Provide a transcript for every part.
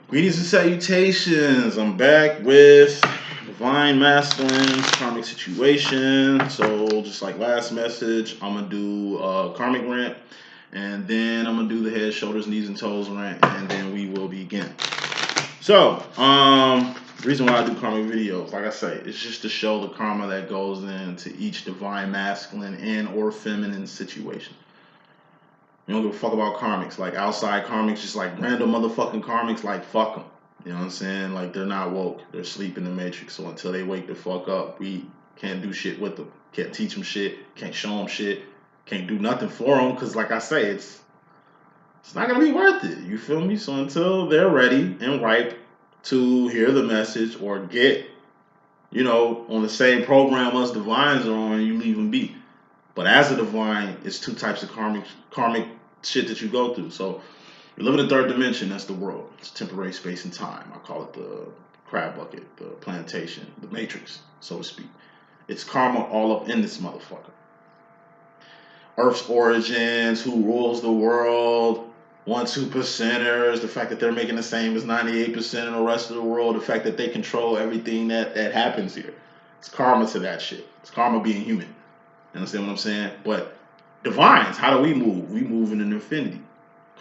Greetings and salutations. I'm back with Divine Masculine Karmic Situation. So, just like last message, I'm gonna do Karmic rant, and then I'm gonna do the head, shoulders, knees, and toes rant, and then we will begin. So, the reason why I do karmic videos, like I say, it's just to show the karma that goes into each divine masculine and or feminine situation. You don't give a fuck about karmics. Like outside karmics, just like random motherfucking karmics, like fuck them. You know what I'm saying? Like they're not woke. They're asleep in the matrix. So until they wake the fuck up, we can't do shit with them. Can't teach them shit. Can't show them shit. Can't do nothing for them. Cause like I say, it's not gonna be worth it. You feel me? So until they're ready and ripe to hear the message or get, on the same program us divines are on, you leave them be. But as a divine, it's two types of karmic shit that you go through. So you live in the third dimension, that's the world. It's temporary space and time. I call it the crab bucket, the plantation, the matrix, so to speak. It's karma all up in this motherfucker. Earth's origins, who rules the world, 1-2%ers, the fact that they're making the same as 98% of the rest of the world, the fact that they control everything that happens here. It's karma to that shit. It's karma being human. You understand what I'm saying? But divines, how do we move? We move in an infinity.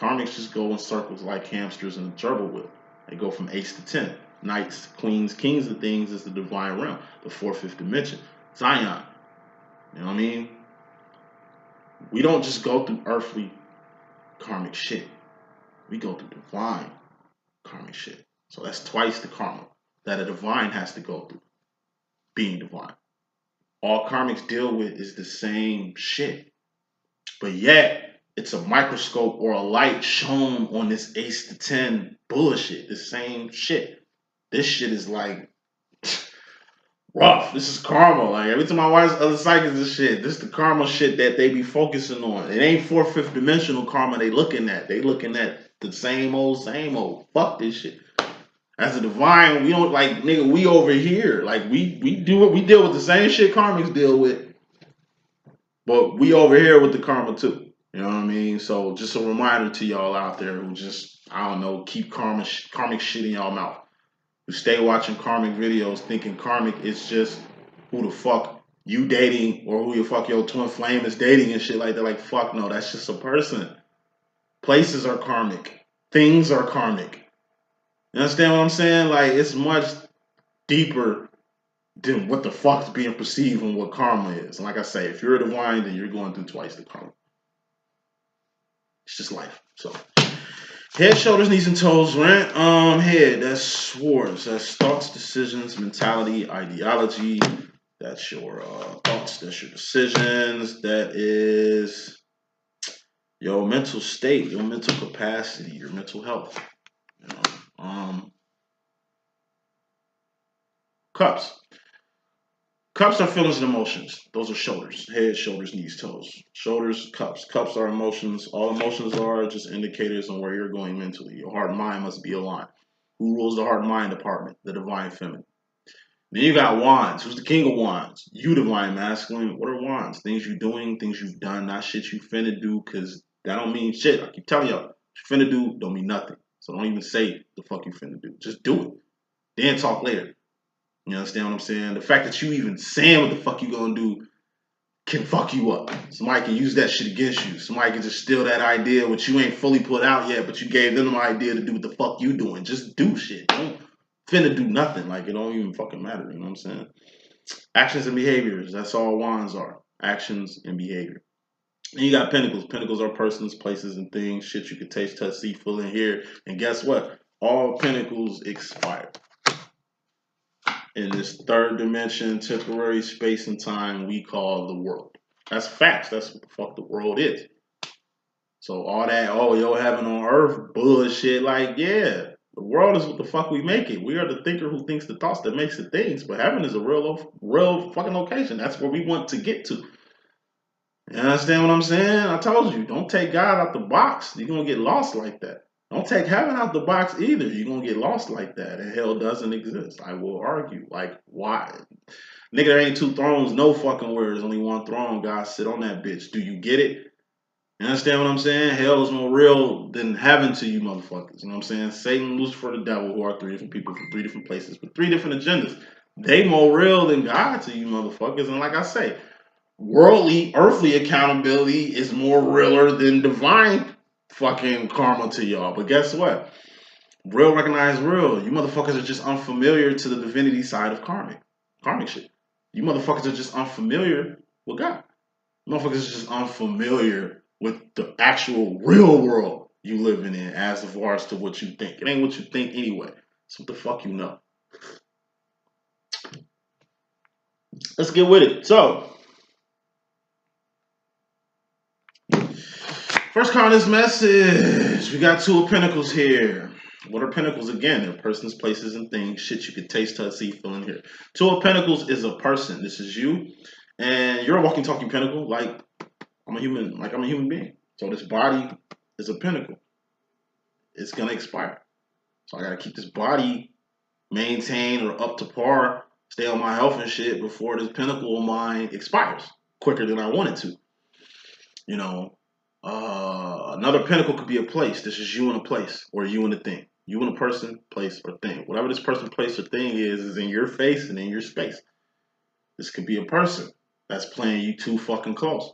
Karmics just go in circles like hamsters in a gerbil wheel. They go from ace to 10. Knights, queens, kings of things is the divine realm, the fourth, fifth dimension. Zion. You know what I mean? We don't just go through earthly karmic shit. We go through divine karmic shit. So that's twice the karma that a divine has to go through, being divine. All karmics deal with is the same shit. But yet, it's a microscope or a light shown on this ace to 10 bullshit. The same shit. This shit is like rough. This is karma. Like every time I watch other psychics and shit, this is the karma shit that they be focusing on. It ain't fourth, fifth dimensional karma they looking at. They looking at the same old, same old. Fuck this shit. As a divine, we don't like nigga, we over here. Like we do it, we deal with the same shit karmics deal with, but we over here with the karma too. You know what I mean? So just a reminder to y'all out there who just, I don't know, keep karmic shit in y'all mouth. Who stay watching karmic videos thinking karmic is just who the fuck you dating or who the fuck your twin flame is dating and shit like that. Like, fuck no, that's just a person. Places are karmic. Things are karmic. You understand what I'm saying? Like, it's much deeper than what the fuck's being perceived and what karma is. And like I say, if you're a divine, then you're going through twice the karma. It's just life. So head, shoulders, knees, and toes rant. Head, that's swords. That's thoughts, decisions, mentality, ideology. That's your thoughts. That's your decisions. That is your mental state, your mental capacity, your mental health. You know. Cups. Cups are feelings and emotions. Those are shoulders. Head, shoulders, knees, toes. Shoulders, cups. Cups are emotions. All emotions are just indicators on where you're going mentally. Your heart and mind must be aligned. Who rules the heart and mind department? The divine feminine. Then you got wands. Who's the king of wands? You divine masculine. What are wands? Things you're doing, things you've done, not shit you finna do, because that don't mean shit. I keep telling y'all, what you finna do don't mean nothing. So don't even say the fuck you finna do. Just do it. Then talk later. You understand what I'm saying? The fact that you even saying what the fuck you gonna do can fuck you up. Somebody can use that shit against you. Somebody can just steal that idea which you ain't fully put out yet, but you gave them the idea to do what the fuck you doing. Just do shit. Don't finna do nothing. Like it don't even fucking matter. You know what I'm saying? Actions and behaviors. That's all wands are. Actions and behavior. And you got pentacles. Pentacles are persons, places, and things. Shit you can taste, touch, see, feel, and hear. And guess what? All pentacles expire. In this third dimension, temporary space and time we call the world. That's facts. That's what the fuck the world is. So all that, oh, yo, heaven on earth bullshit, like, yeah, the world is what the fuck we make it. We are the thinker who thinks the thoughts that makes the things, but heaven is a real fucking location. That's where we want to get to. You understand what I'm saying? I told you, don't take God out the box. You're going to get lost like that. Don't take heaven out the box either. You're going to get lost like that. And hell doesn't exist. I will argue. Like, why? Nigga, there ain't two thrones, no fucking where. There's only one throne. God sit on that bitch. Do you get it? You understand what I'm saying? Hell is more real than heaven to you motherfuckers. You know what I'm saying? Satan, Lucifer, the devil, who are three different people from three different places with three different agendas. They more real than God to you motherfuckers. And like I say, worldly, earthly accountability is more realer than divine fucking karma to y'all. But guess what? Real recognize real. You motherfuckers are just unfamiliar to the divinity side of karmic shit. You motherfuckers are just unfamiliar with God. Motherfuckers is just unfamiliar with the actual real world you living in as far as to what you think. It ain't what you think anyway. It's what the fuck you know. Let's get with it. So, first card of this message. We got Two of Pentacles here. What are pentacles again? They're persons, places, and things. Shit you could taste, touch, see, feel, and hear. Two of Pentacles is a person. This is you. And you're a walking, talking pentacle. Like I'm a human being. So this body is a pentacle. It's gonna expire. So I gotta keep this body maintained or up to par, stay on my health and shit before this pinnacle of mine expires quicker than I want it to. You know, another pinnacle could be a place. This is you in a place or you in a thing. You in a person, place, or thing. Whatever this person, place, or thing is in your face and in your space. This could be a person that's playing you too fucking close.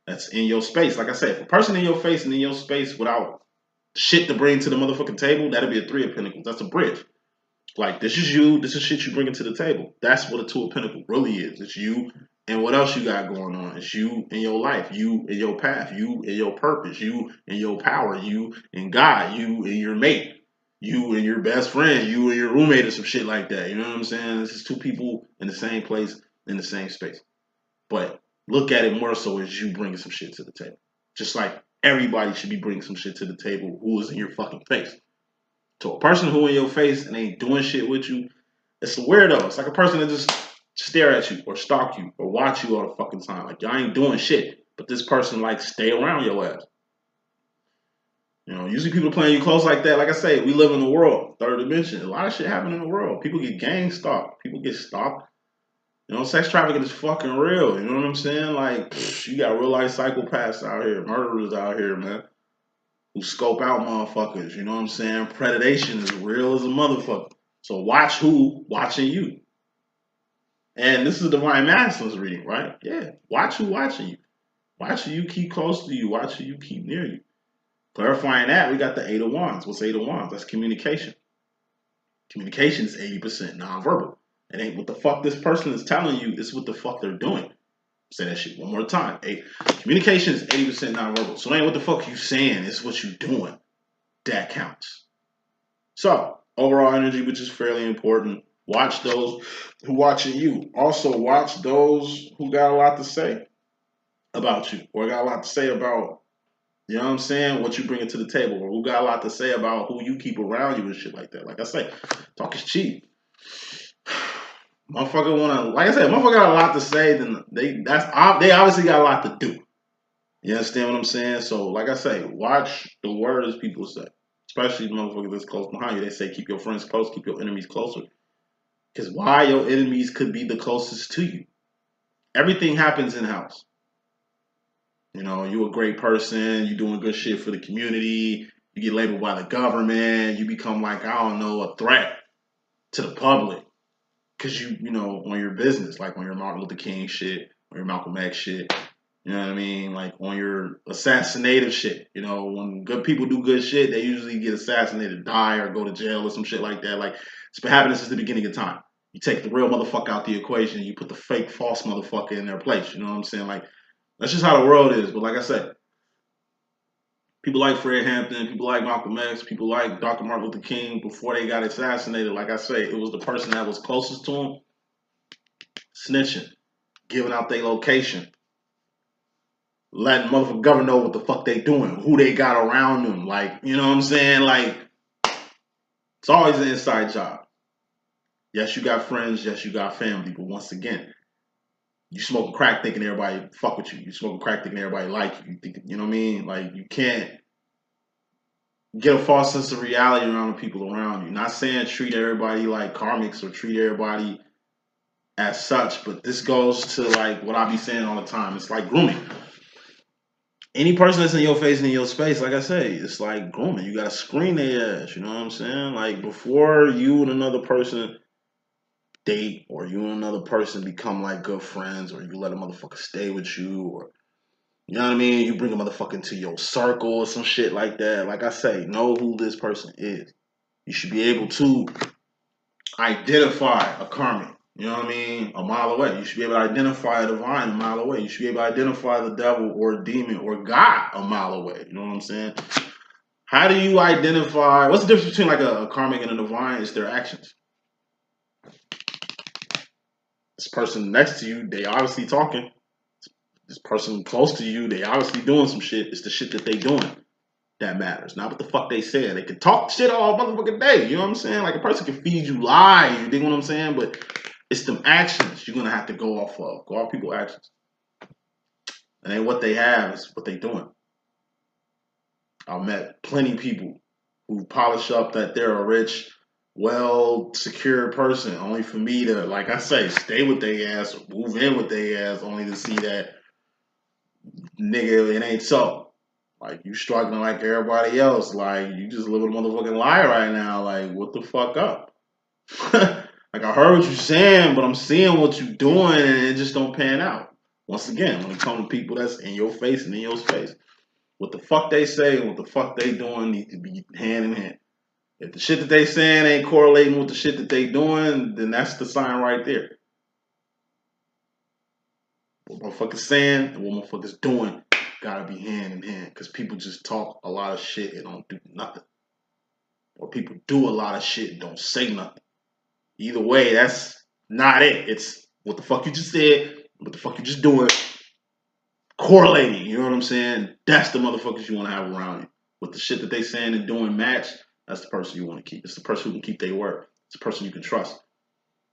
That's in your space. Like I said, if a person in your face and in your space without shit to bring to the motherfucking table, that'll be a Three of Pentacles. That's a bridge. Like, this is you. This is shit you bringing to the table. That's what a Two of Pentacles really is. It's you and what else you got going on. It's you and your life. You and your path. You and your purpose. You and your power. You and God. You and your mate. You and your best friend. You and your roommate or some shit like that. You know what I'm saying? This is two people in the same place, in the same space. But look at it more so as you bringing some shit to the table. Just like everybody should be bringing some shit to the table who is in your fucking face. To a person who in your face and ain't doing shit with you, it's a weirdo. It's like a person that just stare at you or stalk you or watch you all the fucking time. Like, y'all ain't doing shit, but this person like stay around your ass. You know, usually people playing you close like that. Like I say, we live in the world, third dimension. A lot of shit happen in the world. People get gang stalked. People get stalked. You know, sex trafficking is fucking real. You know what I'm saying? Like, you got real life psychopaths out here, murderers out here, man, who scope out motherfuckers. You know what I'm saying? Predation is real as a motherfucker. So watch who watching you. And this is Divine Masculine's reading, right? Yeah. Watch who watching you. Watch who you keep close to you. Watch who you keep near you. Clarifying that, we got the Eight of Wands. What's Eight of Wands? That's communication. Communication is 80% nonverbal. It ain't what the fuck this person is telling you. It's what the fuck they're doing. Say that shit one more time. Communication is 80% nonverbal. So it ain't what the fuck you saying. It's what you doing. That counts. So, overall energy, which is fairly important. Watch those who watching you. Also, watch those who got a lot to say about you. Or got a lot to say about, you know what I'm saying, what you bring to the table. Or who got a lot to say about who you keep around you and shit like that. Like I say, talk is cheap. Motherfucker wanna, like I said, motherfucker got a lot to say, then they obviously got a lot to do. You understand what I'm saying? So, like I say, watch the words people say. Especially the motherfuckers that's close behind you. They say keep your friends close, keep your enemies closer. Because why your enemies could be the closest to you. Everything happens in-house. You know, you a great person, you doing good shit for the community, you get labeled by the government, you become like, I don't know, a threat to the public. Because you know, on your business, like on your Martin Luther King shit, on your Malcolm X shit, you know what I mean? Like on your assassinative shit. You know, when good people do good shit, they usually get assassinated, die, or go to jail or some shit like that. Like, it's been happening since the beginning of time. You take the real motherfucker out the equation, you put the fake, false motherfucker in their place. You know what I'm saying? Like, that's just how the world is. But like I said, people like Fred Hampton, people like Malcolm X, people like Dr. Martin Luther King before they got assassinated. Like I say, it was the person that was closest to him snitching, giving out their location, letting motherfucking government know what the fuck they doing, who they got around them. Like, you know what I'm saying? Like, it's always an inside job. Yes, you got friends. Yes, you got family. But once again, you smoking crack thinking everybody fuck with you. You smoking crack thinking everybody like you. You think, you know what I mean? Like, you can't get a false sense of reality around the people around you. Not saying treat everybody like karmics or treat everybody as such, but this goes to like what I be saying all the time. It's like grooming. any person that's in your face and in your space, like I say, it's like grooming. You gotta screen their ass. You know what I'm saying? Like before you and another person date, or you and another person become like good friends, or you let a motherfucker stay with you, or you know what I mean? You bring a motherfucker into your circle or some shit like that. Like I say, know who this person is. You should be able to identify a karmic. You know what I mean? A mile away. You should be able to identify a divine a mile away. You should be able to identify the devil or a demon or God a mile away. You know what I'm saying? How do you identify? What's the difference between like a karmic and a divine? It's their actions. This person next to you, they obviously talking. This person close to you, they obviously doing some shit. It's the shit that they doing that matters, not what the fuck they said. They can talk shit all motherfucking day. You know what I'm saying? Like a person can feed you lies. You dig what I'm saying? But it's them actions you're gonna have to go off of. Go off people's actions. And ain't what they have, it's what they doing. I've met plenty of people who polish up that they're a rich, well secure person, only for me to, like I say, stay with their ass or move in with their ass, only to see that nigga, it ain't so. Like you struggling like everybody else. Like you just living a motherfucking lie right now. Like what the fuck up? Like I heard what you're saying, but I'm seeing what you're doing, and it just don't pan out. Once again, when it comes to people that's in your face and in your space, what the fuck they say and what the fuck they doing need to be hand in hand. If the shit that they saying ain't correlating with the shit that they doing, then that's the sign right there. What motherfuckers saying and what motherfuckers doing gotta be hand in hand. Because people just talk a lot of shit and don't do nothing. Or people do a lot of shit and don't say nothing. Either way, that's not it. It's what the fuck you just said, what the fuck you just doing, correlating. You know what I'm saying? That's the motherfuckers you want to have around you. With the shit that they saying and doing match, that's the person you want to keep. It's the person who can keep their word. It's the person you can trust.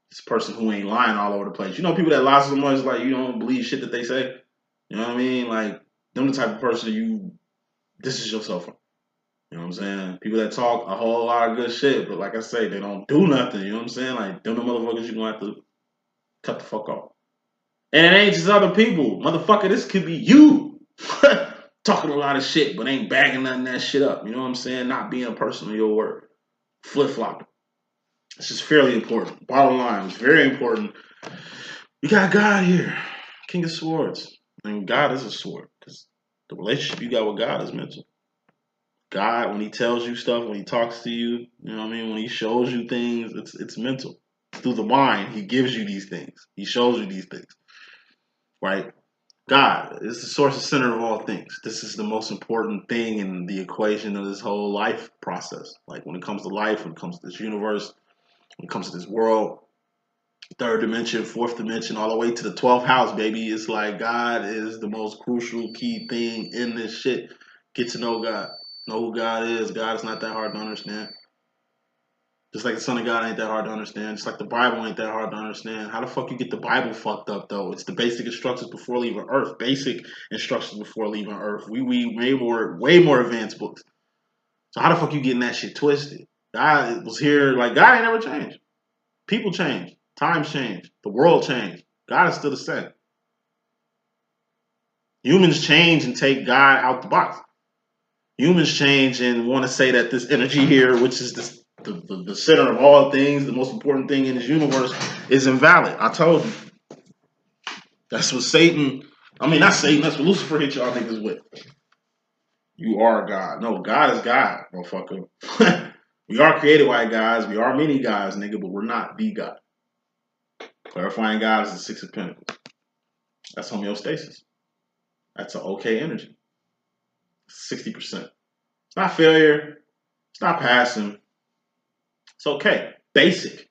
It's the person who ain't lying all over the place. You know people that lie so much, like you don't believe shit that they say? You know what I mean? Like, them the type of person you distance yourself from. You know what I'm saying? People that talk a whole lot of good shit, but like I say, they don't do nothing. You know what I'm saying? Like, them the motherfuckers you're gonna have to cut the fuck off. And it ain't just other people. Motherfucker, this could be you. Talking a lot of shit, but ain't bagging none of that shit up. You know what I'm saying? Not being a person of your word. Flip-flopping. This is fairly important. Bottom line, it's very important. We got God here. King of Swords. And God is a sword. Because the relationship you got with God is mental. God, when he tells you stuff, when he talks to you, you know what I mean? When he shows you things, it's mental. Through the mind, he gives you these things. He shows you these things. Right? God is the source and center of all things. This is the most important thing in the equation of this whole life process. Like when it comes to life, when it comes to this universe, when it comes to this world, third dimension, fourth dimension, all the way to the 12th house, baby. It's like God is the most crucial key thing in this shit. Get to know God. Know who God is. God is not that hard to understand. Just like the Son of God ain't that hard to understand. Just like the Bible ain't that hard to understand. How the fuck you get the Bible fucked up, though? It's the basic instructions before leaving Earth. Basic instructions before leaving Earth. We way more advanced books. So how the fuck you getting that shit twisted? God was here, like, God ain't never changed. People change. Times change. The world changed. God is still the same. Humans change and take God out the box. Humans change and want to say that this energy here, which is the center of all things, the most important thing in this universe, is invalid. I told you. That's what Satan, I mean, not Satan, that's what Lucifer hit y'all niggas with. You are God. No, God is God, motherfucker. We are created by guys. We are many guys, nigga, but we're not the God. Clarifying God is the Six of Pentacles. That's homeostasis. That's an okay energy. 60%. It's not failure. It's not passing. It's okay. Basic.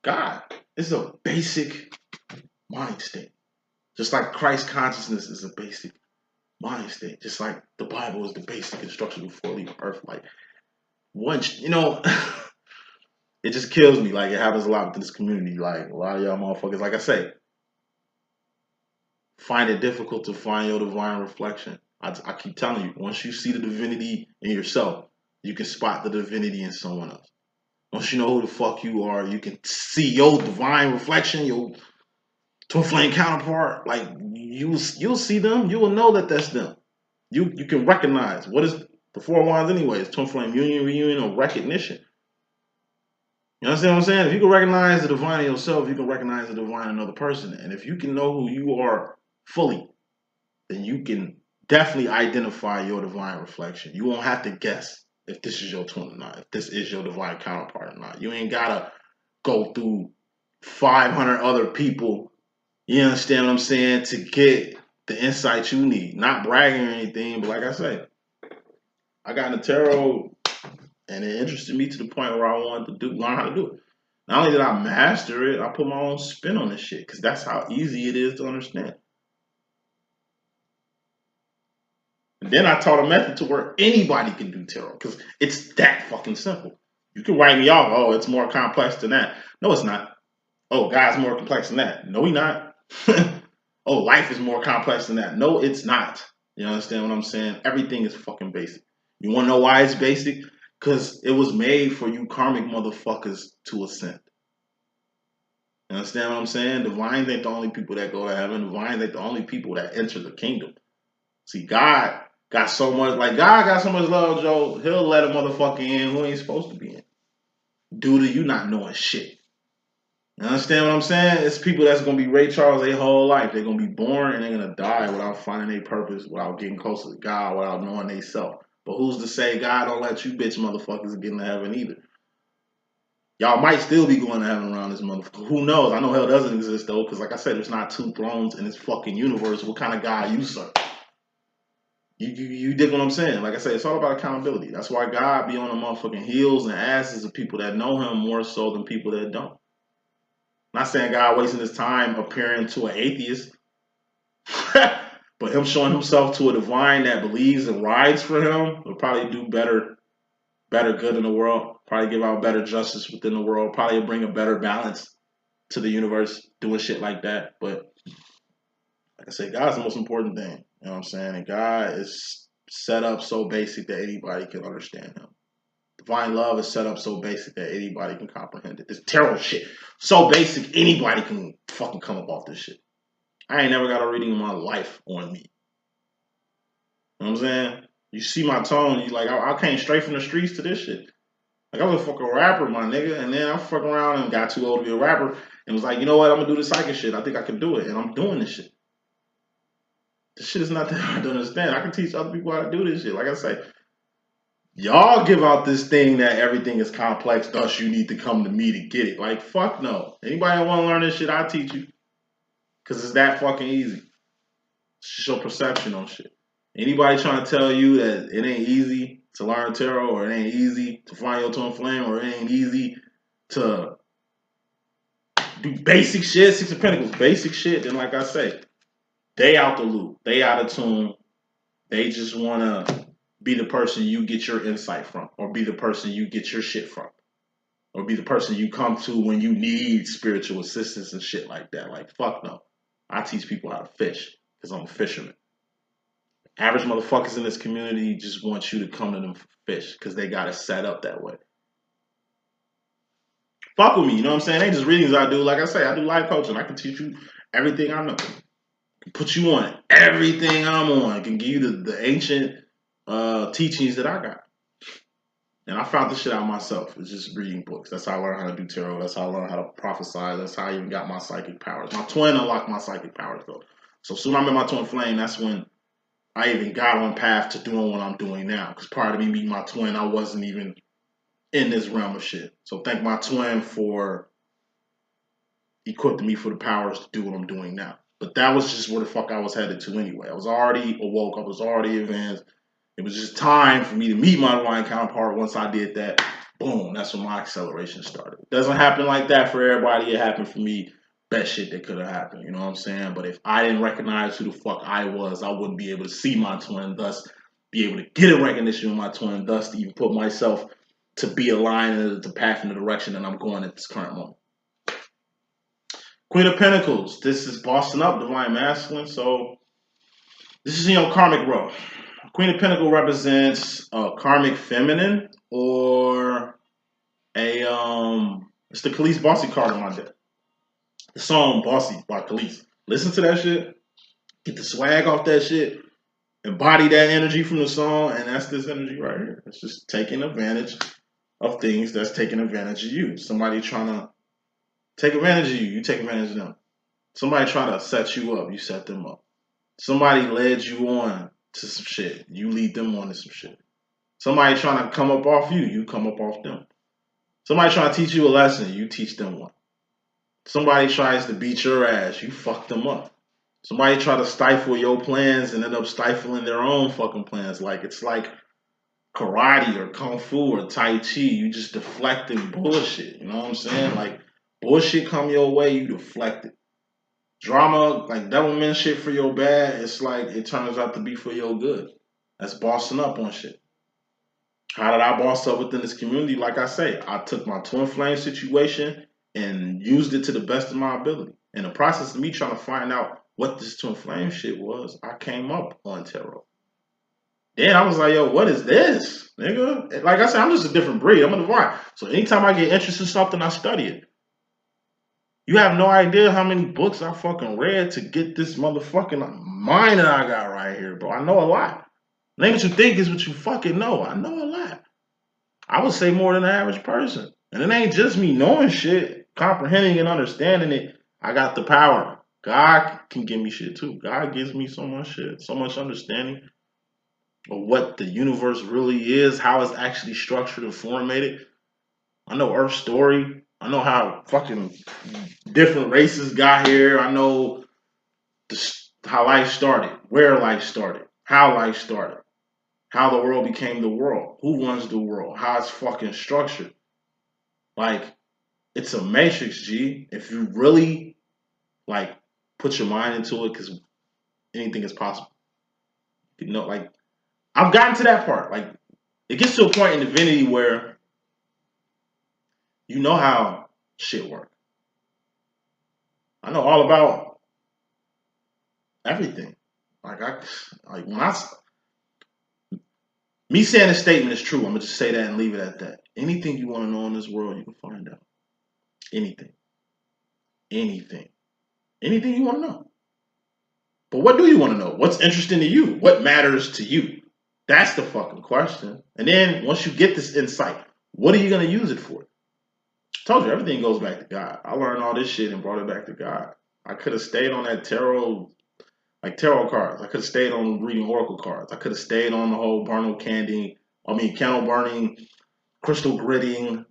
God is a basic mind state. Just like Christ consciousness is a basic mind state. Just like the Bible is the basic instruction before leaving Earth. Like, once, you know, it just kills me. Like, it happens a lot within this community. Like, a lot of y'all motherfuckers, like I say, find it difficult to find your divine reflection. I keep telling you, once you see the divinity in yourself, you can spot the divinity in someone else. Once you know who the fuck you are, you can see your divine reflection, your twin flame counterpart. Like you'll see them, you will know that that's them. You can recognize what is the four wands anyways. Twin flame union, reunion, or recognition. You understand what I'm saying? If you can recognize the divine in yourself, you can recognize the divine in another person. And if you can know who you are fully, then you can definitely identify your divine reflection. You won't have to guess if this is your twin or not, if this is your divine counterpart or not. You ain't gotta go through 500 other people, you understand what I'm saying, to get the insight you need. Not bragging or anything, but like I say, I got in the tarot and it interested me to the point where I wanted to learn how to do it. Not only did I master it, I put my own spin on this shit because that's how easy it is to understand. And then I taught a method to where anybody can do tarot because it's that fucking simple. You can write me off, oh, it's more complex than that. No, it's not. Oh, God's more complex than that. No, he's not. Oh, life is more complex than that. No, it's not. You understand what I'm saying? Everything is fucking basic. You want to know why it's basic? Because it was made for you karmic motherfuckers to ascend. You understand what I'm saying? Divines ain't the only people that go to heaven. Divines ain't the only people that enter the kingdom. See, God got so much love, Joe. He'll let a motherfucker in who ain't supposed to be in. Due to you not knowing shit. You understand what I'm saying? It's people that's gonna be Ray Charles their whole life. They're gonna be born and they're gonna die without finding their purpose, without getting closer to God, without knowing they self. But who's to say God don't let you bitch motherfuckers get into heaven either? Y'all might still be going to heaven around this motherfucker. Who knows? I know hell doesn't exist though, because like I said, there's not two thrones in this fucking universe. What kind of God you serve? You dig what I'm saying? Like I said, it's all about accountability. That's why God be on the motherfucking heels and asses of people that know him more so than people that don't. I'm not saying God wasting his time appearing to an atheist, but him showing himself to a divine that believes and rides for him will probably do better good in the world, probably give out better justice within the world, probably bring a better balance to the universe, doing shit like that. But like I said, God's the most important thing. You know what I'm saying? And God is set up so basic that anybody can understand him. Divine love is set up so basic that anybody can comprehend it. This terrible shit. So basic, anybody can fucking come up off this shit. I ain't never got a reading in my life on me. You know what I'm saying? You see my tone, you like, I came straight from the streets to this shit. Like, I was a fucking rapper, my nigga, and then I fucking around and got too old to be a rapper and was like, you know what, I'm gonna do this psychic shit. I think I can do it, and I'm doing this shit. This shit is not that hard to understand. I can teach other people how to do this shit. Like I say, y'all give out this thing that everything is complex, thus you need to come to me to get it. Like, fuck no. Anybody that want to learn this shit, I'll teach you. Because it's that fucking easy. It's just your perception on shit. Anybody trying to tell you that it ain't easy to learn tarot, or it ain't easy to find your twin flame, or it ain't easy to do basic shit, Six of Pentacles, basic shit, then like I say, they out the loop. They out of tune. They just want to be the person you get your insight from, or be the person you get your shit from, or be the person you come to when you need spiritual assistance and shit like that. Like, fuck no. I teach people how to fish because I'm a fisherman. Average motherfuckers in this community just want you to come to them for fish because they got it set up that way. Fuck with me, you know what I'm saying? Ain't just readings I do. Like I say, I do life coaching. I can teach you everything I know. Put you on everything I'm on. I can give you the ancient teachings that I got. And I found this shit out myself. It's just reading books. That's how I learned how to do tarot. That's how I learned how to prophesy. That's how I even got my psychic powers. My twin unlocked my psychic powers, though. So soon I'm in my twin flame, that's when I even got on path to doing what I'm doing now. Because prior to me meeting my twin, I wasn't even in this realm of shit. So thank my twin for equipping me for the powers to do what I'm doing now. But that was just where the fuck I was headed to anyway. I was already awoke. I was already advanced. It was just time for me to meet my divine counterpart. Once I did that, boom, that's when my acceleration started. It doesn't happen like that for everybody. It happened for me. Best shit that could have happened. You know what I'm saying? But if I didn't recognize who the fuck I was, I wouldn't be able to see my twin, thus be able to get a recognition of my twin, thus to even put myself to be aligned in the path and the direction that I'm going at this current moment. Queen of Pentacles. This is bossing up, divine masculine. So this is in your karmic row. Queen of Pentacles represents a karmic feminine, or it's the Khalees Bossy card in my deck. The song Bossy by Khalees. Listen to that shit. Get the swag off that shit. embody that energy from the song, and that's this energy right here. It's just taking advantage of things that's taking advantage of you. Somebody trying to take advantage of you, you take advantage of them. Somebody trying to set you up, you set them up. Somebody led you on to some shit, you lead them on to some shit. Somebody trying to come up off you, you come up off them. Somebody trying to teach you a lesson, you teach them one. Somebody tries to beat your ass, you fuck them up. Somebody try to stifle your plans and end up stifling their own fucking plans. Like it's like karate or kung fu or tai chi. You just deflecting bullshit. You know what I'm saying? Like bullshit come your way, you deflect it. Drama, like devilment shit for your bad, it's like it turns out to be for your good. That's bossing up on shit. How did I boss up within this community? Like I say, I took my twin flame situation and used it to the best of my ability. In the process of me trying to find out what this twin flame shit was, I came up on tarot. Then I was like, yo, what is this, nigga? Like I said, I'm just a different breed. I'm a divine. So anytime I get interested in something, I study it. You have no idea how many books I fucking read to get this motherfucking mind that I got right here, bro. I know a lot. It ain't what you think is what you fucking know. I know a lot. I would say more than the average person. And it ain't just me knowing shit, comprehending and understanding it. I got the power. God can give me shit too. God gives me so much shit, so much understanding of what the universe really is, how it's actually structured and formatted. I know Earth's story. I know how fucking different races got here. I know how life started, where life started, how life started, how the world became the world, who runs the world, how it's fucking structured. Like, it's a matrix, G. If you really, like, put your mind into it, because anything is possible. You know, like, I've gotten to that part. Like, it gets to a point in divinity where you know how shit works. I know all about everything. Me saying a statement is true. I'm gonna just say that and leave it at that. Anything you want to know in this world, you can find out. Anything. Anything. Anything you want to know. But what do you want to know? What's interesting to you? What matters to you? That's the fucking question. And then once you get this insight, what are you gonna use it for? I told you everything goes back to God. I learned all this shit and brought it back to God. I could have stayed on that tarot cards. I could have stayed on reading oracle cards. I could have stayed on the whole candle burning, crystal gritting,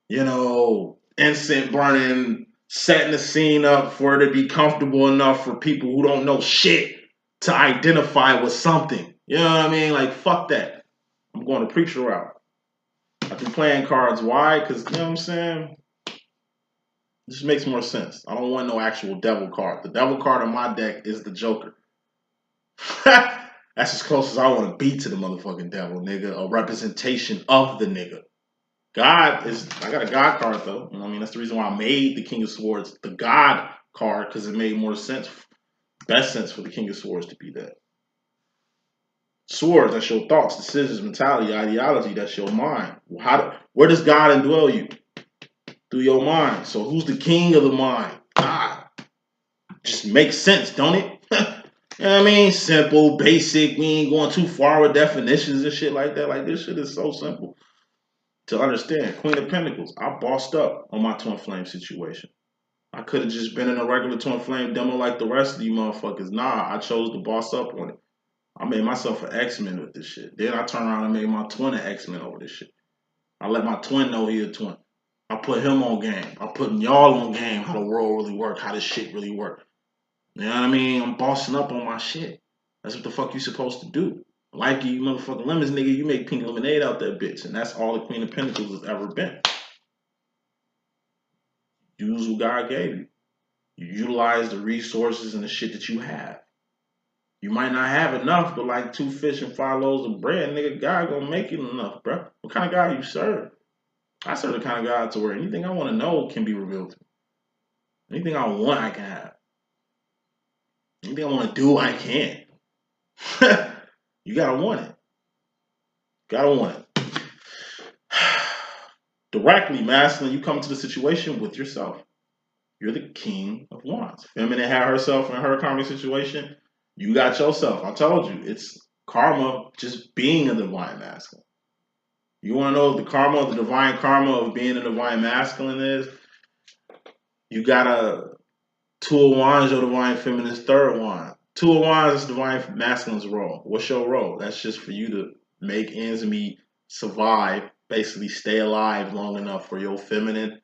incense burning, setting the scene up for it to be comfortable enough for people who don't know shit to identify with something. You know what I mean? Like, fuck that. I'm going to preacher route. I've been playing cards. Why? Because, you know what I'm saying? It just makes more sense. I don't want no actual devil card. The devil card on my deck is the Joker. That's as close as I want to be to the motherfucking devil, nigga. A representation of the nigga. I got a God card though. You know what I mean? That's the reason why I made the King of Swords the God card, because it made more sense, best sense for the King of Swords to be that. Swords, that's your thoughts, decisions, mentality, ideology, that's your mind. Where does God indwell you? Through your mind. So who's the king of the mind? God. Just makes sense, don't it? You know what I mean? Simple, basic. We ain't going too far with definitions and shit like that. Like, this shit is so simple to understand. Queen of Pentacles. I bossed up on my twin flame situation. I could have just been in a regular twin flame demo like the rest of you motherfuckers. Nah, I chose to boss up on it. I made myself an X-Men with this shit. Then I turned around and made my twin an X-Men over this shit. I let my twin know he a twin. I put him on game. I'm putting y'all on game how the world really work, how this shit really work. You know what I mean? I'm bossing up on my shit. That's what the fuck you supposed to do. Like you motherfucking lemons, nigga, you make pink lemonade out that bitch. And that's all the Queen of Pentacles has ever been. Use what God gave you. You utilize the resources and the shit that you have. You might not have enough, but like 2 fish and 5 loaves of bread, nigga, God gonna make it enough, bro. What kind of God you serve? I serve the kind of God to where anything I want to know can be revealed to me. Anything I want, I can have. Anything I want to do, I can. You gotta want it. Gotta want it. Directly, masculine, you come to the situation with yourself. You're the King of Wands. Feminine had herself in her karmic situation. You got yourself. I told you, it's Karma, just being a divine masculine. You want to know the karma, the divine karma of being a divine masculine is? You got a Two of Wands, your divine feminine's third wand. Two of Wands is divine masculine's role. What's your role? That's just for you to make ends meet, survive, basically stay alive long enough for your feminine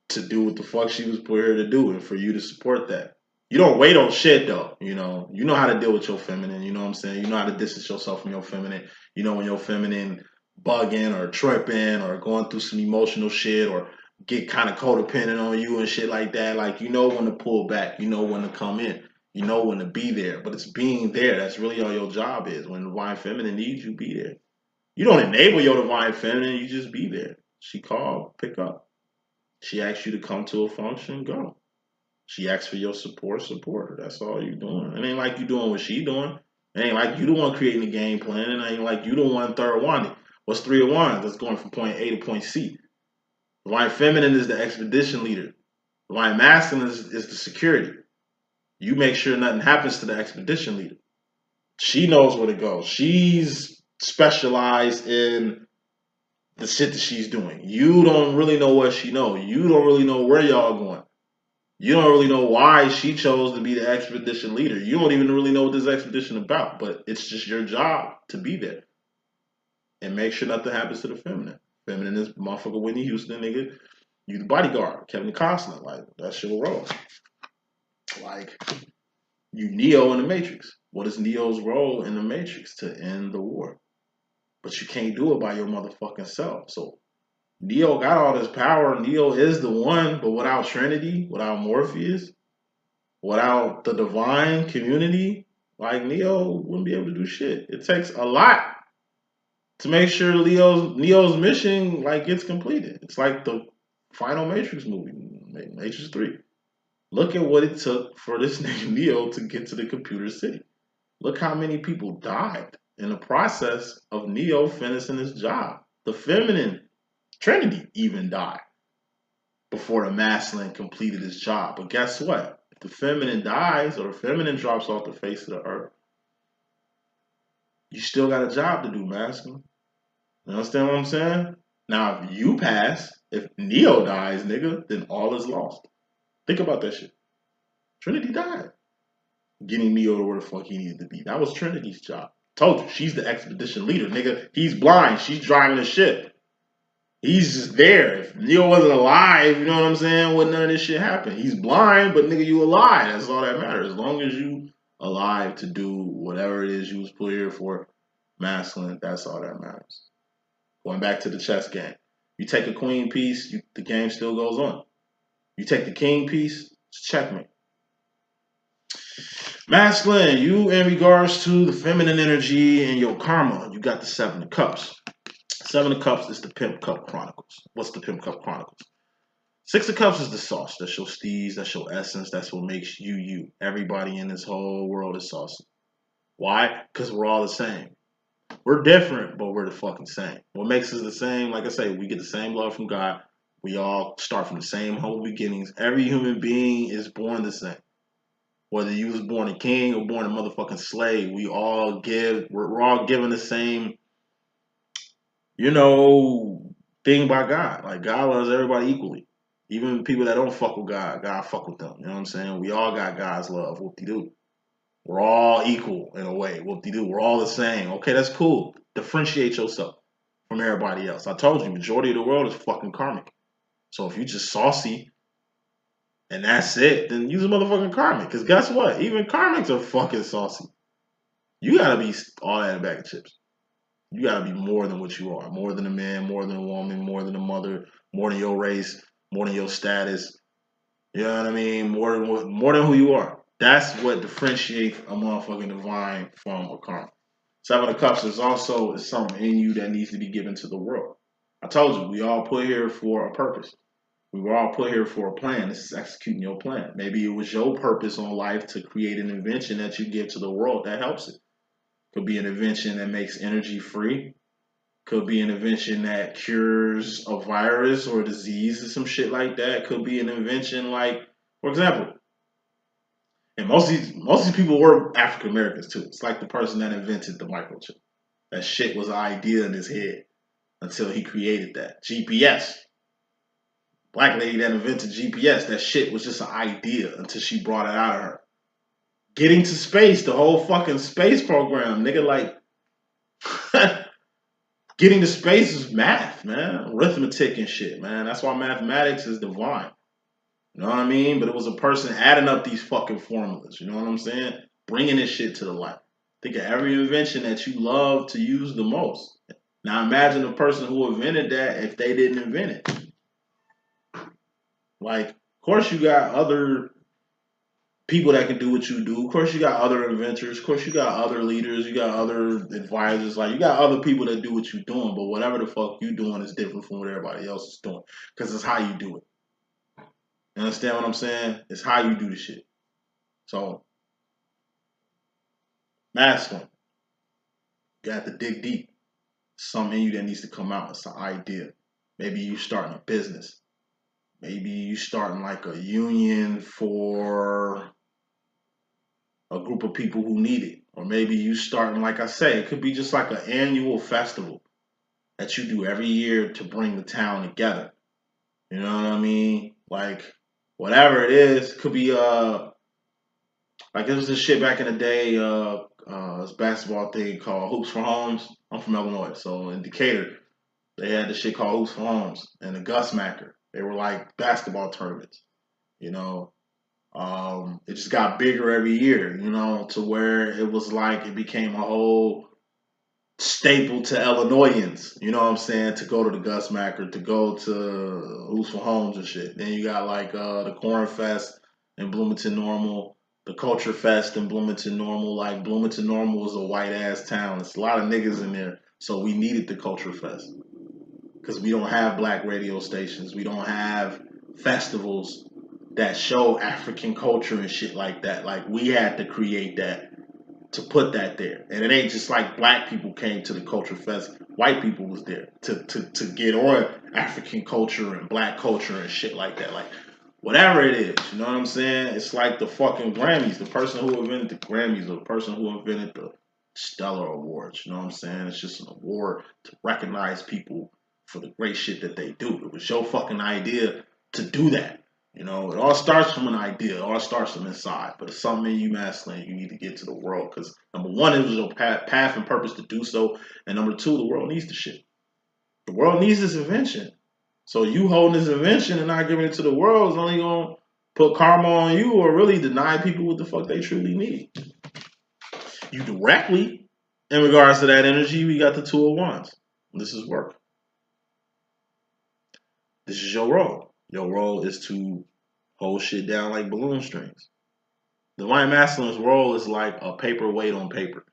to do what the fuck she was put here to do and for you to support that. You don't wait on shit though, you know how to deal with your feminine, you know what I'm saying? You know how to distance yourself from your feminine. You know when your feminine bugging or tripping or going through some emotional shit or get kind of codependent on you and shit like that. Like you know when to pull back, you know when to come in, you know when to be there. But it's being there. That's really all your job is. When the divine feminine needs you, be there. You don't enable your divine feminine, you just be there. She called, pick up. She asked you to come to a function, go. She asked for your support her. That's all you doing. It ain't like you doing what she doing. It ain't like you the one creating the game plan. It ain't like you the one third one. What's three of wands? That's going from point A to point C. Divine feminine is the expedition leader. Divine masculine is the security. You make sure nothing happens to the expedition leader. She knows where to go. She's specialized in the shit that she's doing. You don't really know what she knows. You don't really know where y'all going. You don't really know why she chose to be the expedition leader. You don't even really know what this expedition about, but it's just your job to be there and make sure nothing happens to the feminine. Feminine is motherfucker Whitney Houston, nigga. You the bodyguard, Kevin Costner. Like that's your role. Like you Neo in the Matrix. What is Neo's role in the Matrix? To end the war. But you can't do it by your motherfucking self. So Neo got all this power. Neo is the one, but without Trinity, without Morpheus, without the divine community, like Neo wouldn't be able to do shit. It takes a lot to make sure Neo's mission like gets completed. It's like the final Matrix movie, Matrix 3. Look at what it took for this nigga Neo to get to the computer city. Look how many people died in the process of Neo finishing his job. The feminine Trinity even died before the masculine completed his job. But guess what? If the feminine dies or the feminine drops off the face of the earth, you still got a job to do, masculine. You understand what I'm saying? Now, if you pass, if Neo dies, nigga, then all is lost. Think about that shit. Trinity died. Getting Neo to where the fuck he needed to be. That was Trinity's job. Told you, she's the expedition leader, nigga. He's blind. She's driving the ship. He's just there. If Neo wasn't alive, you know what I'm saying? Wouldn't none of this shit happen. He's blind, but nigga, you alive. That's all that matters. As long as you alive to do whatever it is you was put here for, masculine, that's all that matters. Going back to the chess game. You take a queen piece, the game still goes on. You take the king piece, it's checkmate. Masculine, you in regards to the feminine energy and your karma, you got the Seven of Cups. Seven of Cups is the Pimp Cup Chronicles. What's the Pimp Cup Chronicles? Six of Cups is the sauce. That's your steez. That's your essence. That's what makes you you. Everybody in this whole world is saucy. Why? Because we're all the same. We're different, but we're the fucking same. What makes us the same? Like I say, we get the same love from God. We all start from the same humble beginnings. Every human being is born the same. Whether you was born a king or born a motherfucking slave, we're all given the same, thing by God. Like God loves everybody equally. Even people that don't fuck with God, God fuck with them. You know what I'm saying? We all got God's love. Whoop-de-doo. We're all equal in a way. Whoop-de-doo. We're all the same. Okay, that's cool. Differentiate yourself from everybody else. I told you, majority of the world is fucking karmic. So if you just saucy and that's it, then use a motherfucking karmic. Because guess what? Even karmics are fucking saucy. You gotta be all that in a bag of chips. You gotta be more than what you are. More than a man, more than a woman, more than a mother, more than your race, more than your status. You know what I mean? More than who you are. That's what differentiates a motherfucking divine from a karma. Seven of Cups is also something in you that needs to be given to the world. I told you, we all put here for a purpose. We were all put here for a plan. This is executing your plan. Maybe it was your purpose on life to create an invention that you give to the world that helps it. Could be an invention that makes energy free. Could be an invention that cures a virus or a disease or some shit like that. Could be an invention like, for example, And most of these people were African Americans too. It's like the person that invented the microchip. That shit was an idea in his head until he created that. GPS. Black lady that invented GPS, that shit was just an idea until she brought it out of her. Getting to space, the whole fucking space program, nigga, like getting to space is math, man. Arithmetic and shit, man. That's why mathematics is divine. You know what I mean? But it was a person adding up these fucking formulas. You know what I'm saying? Bringing this shit to the light. Think of every invention that you love to use the most. Now imagine the person who invented that if they didn't invent it. Like, of course you got other people that can do what you do. Of course you got other inventors. Of course you got other leaders. You got other advisors. Like, you got other people that do what you're doing. But whatever the fuck you doing is different from what everybody else is doing. Because it's how you do it. You understand what I'm saying? It's how you do the shit. So, masculine. You got to dig deep. Something in you that needs to come out. It's an idea. Maybe you starting a business. Maybe you starting like a union for a group of people who need it. Or maybe you starting, like I say, it could be just like an annual festival that you do every year to bring the town together. You know what I mean? Like, whatever it is, could be like it was this shit back in the day, this basketball thing called Hoops for Homes. I'm from Illinois, so in Decatur, they had this shit called Hoops for Homes and the Gus Macker. They were like basketball tournaments, you know. It just got bigger every year, you know, to where it was like it became a whole staple to Illinoisans, you know what I'm saying, to go to the Gus Macker, to go to Hoops for Homes and shit. Then you got like the Corn Fest in Bloomington Normal, the Culture Fest in Bloomington Normal. Like, Bloomington Normal was a white ass town. It's a lot of niggas in there, so we needed the Culture Fest because we don't have black radio stations. We don't have festivals that show African culture and shit like that. Like, we had to create that to put that there. And it ain't just like black people came to the Culture Fest. White people was there to get on African culture and black culture and shit like that. Like, whatever it is, you know what I'm saying? It's like the fucking Grammys. The person who invented the Grammys or the person who invented the Stellar Awards, you know what I'm saying? It's just an award to recognize people for the great shit that they do. It was your fucking idea to do that. You know, it all starts from an idea. It all starts from inside. But it's something in you, masculine, you need to get to the world. Because number one, it was your path and purpose to do so. And number two, the world needs the shit. The world needs this invention. So you holding this invention and not giving it to the world is only going to put karma on you or really deny people what the fuck they truly need. You directly, in regards to that energy, we got the Two of Wands. This is work. This is your role. Your role is to hold shit down like balloon strings. Divine Masculine's role is like a paperweight on paper,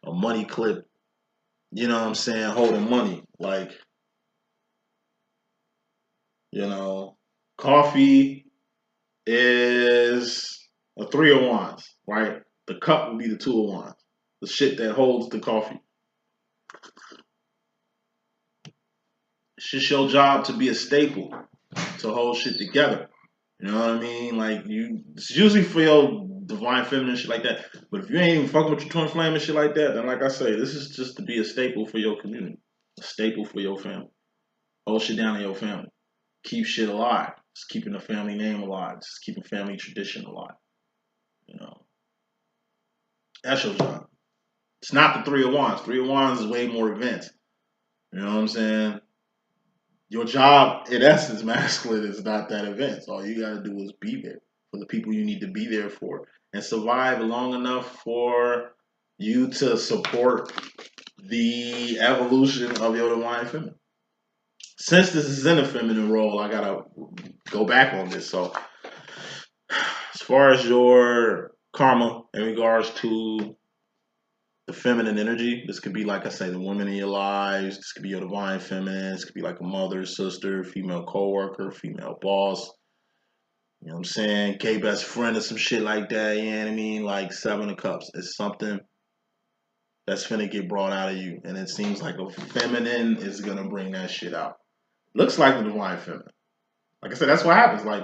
a money clip, you know what I'm saying, holding money. Like, you know, coffee is a Three of Wands, right? The cup would be the Two of Wands, the shit that holds the coffee. It's just your job to be a staple, to hold shit together. You know what I mean? Like, it's usually for your divine feminine shit like that. But if you ain't even fucking with your twin flame and shit like that, then like I say, this is just to be a staple for your community, a staple for your family. Hold shit down in your family. Keep shit alive. Just keeping the family name alive. Just keeping family tradition alive. You know, that's your job. It's not the Three of Wands. Three of Wands is way more events. You know what I'm saying? Your job, in essence, masculine, is not that event. All you gotta do is be there for the people you need to be there for and survive long enough for you to support the evolution of your divine feminine. Since this is in a feminine role, I gotta go back on this. So, as far as your karma in regards to the feminine energy, this could be, like I say, the women in your lives. This could be your divine feminine. This could be like a mother, sister, female coworker, female boss. You know what I'm saying? Gay best friend or some shit like that. You know what I mean? Like Seven of Cups. It's something that's finna get brought out of you. And it seems like a feminine is gonna bring that shit out. Looks like the divine feminine. Like I said, that's what happens. Like,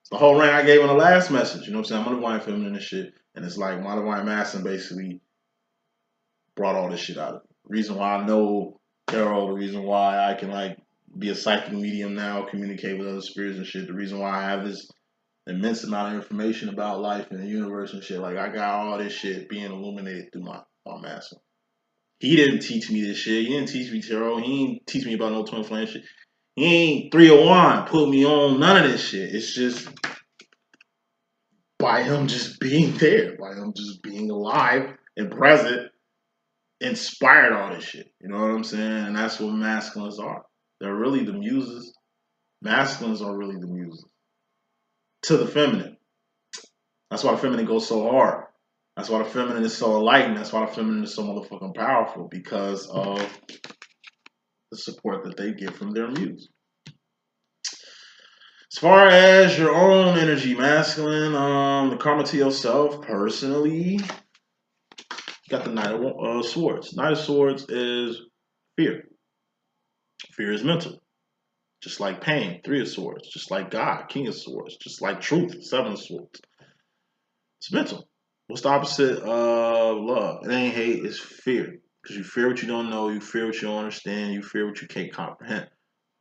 It's the whole rant I gave in the last message. You know what I'm saying? I'm a divine feminine and shit. And it's like my divine masculine basically brought all this shit out of me. Reason why I know tarot, the reason why I can like be a psychic medium now, communicate with other spirits and shit. The reason why I have this immense amount of information about life and the universe and shit. Like I got all this shit being illuminated through my master. He didn't teach me this shit. He didn't teach me tarot. He didn't teach me about no twin flame shit. He ain't 301 put me on none of this shit. It's just by him just being there, by him just being alive and present, inspired all this shit. You know what I'm saying? And that's what masculines are. They're really the muses. Masculines are really the muses to the feminine. That's why the feminine goes so hard. That's why the feminine is so enlightened. That's why the feminine is so motherfucking powerful, because of the support that they get from their muse. As far as your own energy, masculine, the karma to yourself, personally, you got the Knight of Swords. Knight of Swords is fear. Fear is mental. Just like pain, 3 of Swords. Just like God, King of Swords. Just like truth, 7 of Swords. It's mental. What's the opposite of love? It ain't hate, it's fear. Because you fear what you don't know, you fear what you don't understand, you fear what you can't comprehend.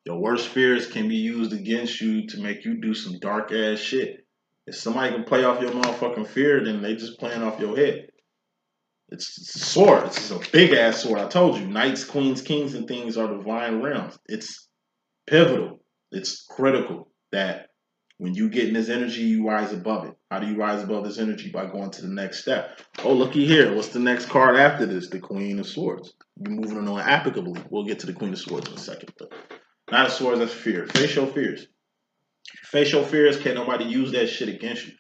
Your worst fears can be used against you to make you do some dark ass shit. If somebody can play off your motherfucking fear, then they just playing off your head. It's a sword. It's a big ass sword. I told you, knights, queens, kings, and things are divine realms. It's pivotal. It's critical that when you get in this energy, you rise above it. How do you rise above this energy? By going to the next step. Oh, looky here. What's the next card after this? The Queen of Swords. You're moving on applicably. We'll get to the Queen of Swords in a second. But Knight of Swords, that's fear. Face your fears. If you face your fears, can't nobody use that shit against you.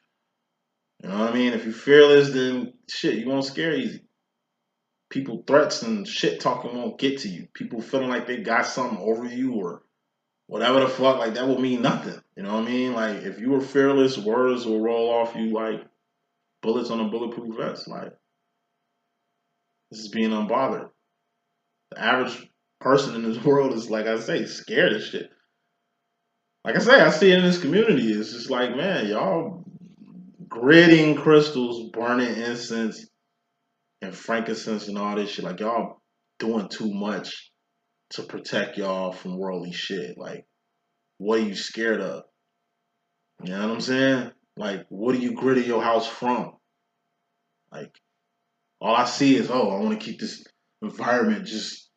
You know what I mean? If you're fearless, then shit, you won't scare easy. People threats and shit talking won't get to you. People feeling like they got something over you or whatever the fuck, like that will mean nothing. You know what I mean? Like if you were fearless, words will roll off you like bullets on a bulletproof vest. Like this is being unbothered. The average person in this world is, like I say, scared of shit. Like I say, I see it in this community. It's just like, man, y'all gritting crystals, burning incense and frankincense and all this shit. Like y'all doing too much to protect y'all from worldly shit. Like, what are you scared of? You know what I'm saying? Like, what are you gritting your house from? Like, all I see is, oh, I want to keep this environment just